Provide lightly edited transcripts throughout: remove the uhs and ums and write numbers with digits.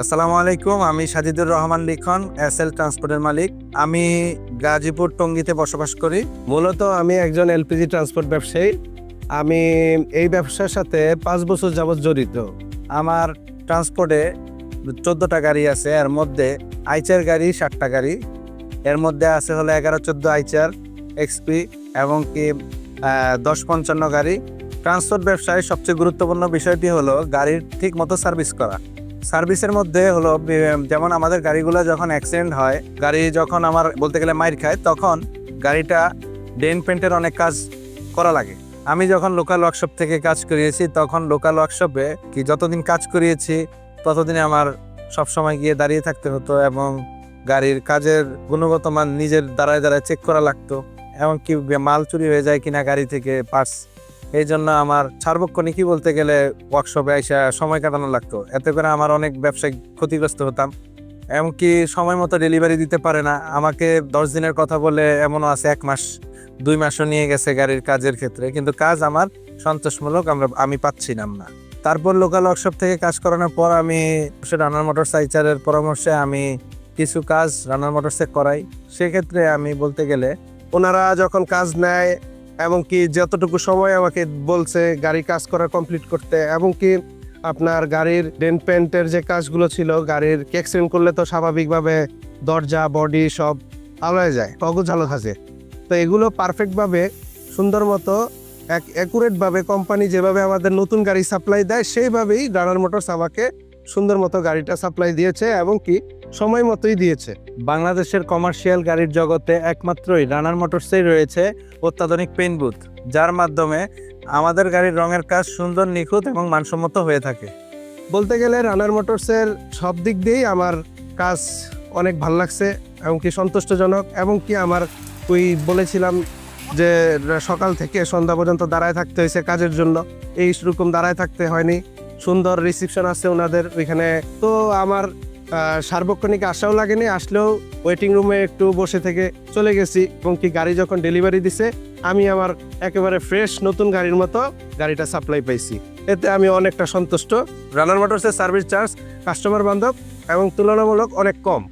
আসসালামু আলাইকুম। আমি সাজিদুর রহমান লিখন, এসএল ট্রান্সপোর্টের মালিক। আমি গাজীপুর টঙ্গীতে বসবাস করি। মূলত আমি একজন এলপিজি ট্রান্সপোর্ট ব্যবসায়ী। আমি এই ব্যবসার সাথে 5 বছর যাবৎ জড়িত। আমার ট্রান্সপোর্টে 14টা গাড়ি আছে। এর মধ্যে আইচার গাড়ি 7টা গাড়ি। এর মধ্যে আছে হলো 11-14 আইচার এক্সপি এবং কি 10-55 গাড়ি। ট্রান্সপোর্ট ব্যবসায় সবচেয়ে গুরুত্বপূর্ণ বিষয়টি হলো গাড়ির ঠিক মতো সার্ভিস করা। সার্ভিসের মধ্যে হলো যেমন আমাদের গাড়িগুলো যখন অ্যাক্সিডেন্ট হয়, গাড়ি যখন আমার বলতে গেলে মাইর খায়, তখন গাড়িটা ডেন্ট পেন্টের অনেক কাজ করা লাগে। আমি যখন লোকাল ওয়ার্কশপ থেকে কাজ করিয়েছি, তখন লোকাল ওয়ার্কশপে যতদিন কাজ করিয়েছি ততদিনে আমার সবসময় গিয়ে দাঁড়িয়ে থাকতে হতো এবং গাড়ির কাজের গুণগত মান নিজের দাঁড়ায় চেক করা লাগতো। এমনকি মাল চুরি হয়ে যায় কিনা গাড়ি থেকে, পার্টস। এই জন্য আমার সার্বক্ষণিকই বলতে গেলে ওয়ার্কশপে এসে সময় কাটানো লাগতো। এতে করে আমার অনেক ব্যবসায়িক ক্ষতিগ্রস্ত হতাম। এমনকি সময় মতো ডেলিভারি দিতে পারে না আমাকে। 10 দিনের কথা বলে এমনও আছে 1 মাস 2 মাসও নিয়ে গেছে গাড়ির কাজের ক্ষেত্রে, কিন্তু কাজ আমার সন্তোষমূলক আমি পাচ্ছিলাম না। তারপর লোকাল ওয়ার্কশপ থেকে কাজ করানোর পর আমি রানার মোটরস আইচারের পরামর্শে আমি কিছু কাজ রানার মোটরসে করাই। সেক্ষেত্রে আমি বলতে গেলে ওনারা যখন কাজ নেয় এবং কি যতটুকু সময় আমাকে বলছে গাড়ি কাজ করা কমপ্লিট করতে, এবং কি আপনার গাড়ির ডেন্ট পেন্টের যে কাজগুলো ছিল, গাড়ির অ্যাক্সিডেন্ট করলে তো স্বাভাবিকভাবে দরজা বডি সব আলাদা যায়, অগোছালো থাকে। তো এগুলো পারফেক্টভাবে সুন্দর মতো অ্যাকুরেটভাবে কোম্পানি যেভাবে আমাদের নতুন গাড়ি সাপ্লাই দেয় সেইভাবেই রানার মোটরস আমাকে সুন্দর মতো গাড়িটা সাপ্লাই দিয়েছে এবং কি সময় মতোই দিয়েছে। বাংলাদেশের কমার্শিয়াল গাড়ির জগতে একমাত্রই রানার মোটরসেই রয়েছে অত্যাধুনিক পেইন্ট বুথ, যার মাধ্যমে আমাদের গাড়ির রঙের কাজ সুন্দর, নিখুঁত এবং মানসম্মত হয়ে থাকে। বলতে গেলে রানার মোটরসের সব দিক দিয়েই আমার কাজ অনেক ভালো লাগছে এবং কি সন্তুষ্টজনক। এবং কি আমার বলেছিলাম যে সকাল থেকে সন্ধ্যা পর্যন্ত দাঁড়ায় থাকতে হয়েছে কাজের জন্য, এই রকম দাঁড়ায় থাকতে হয়নি। সুন্দর রিসিপশন আছে ওনাদের ওইখানে। তো আমার সার্বক্ষণিক আশাও লাগেনি, আসলেও ওয়েটিং রুমে একটু বসে থেকে চলে গেছি এবং কি গাড়ি যখন ডেলিভারি দিছে আমি আমার একেবারে ফ্রেশ নতুন গাড়ির মতো গাড়িটা সাপ্লাই পাইছি। এতে আমি অনেকটা সন্তুষ্ট। রানার মোটরসের সার্ভিস চার্জ কাস্টমার বান্ধব এবং তুলনামূলক অনেক কম।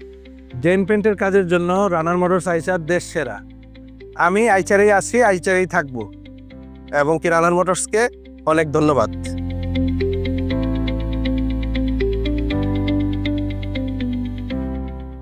ডেন্ট পেন্টের কাজের জন্য রানার মোটরস আইচার দেশ সেরা। আমি আইচারেই আছি, আইচারেই থাকবো। এবং কি রানার মোটরসকে অনেক ধন্যবাদ।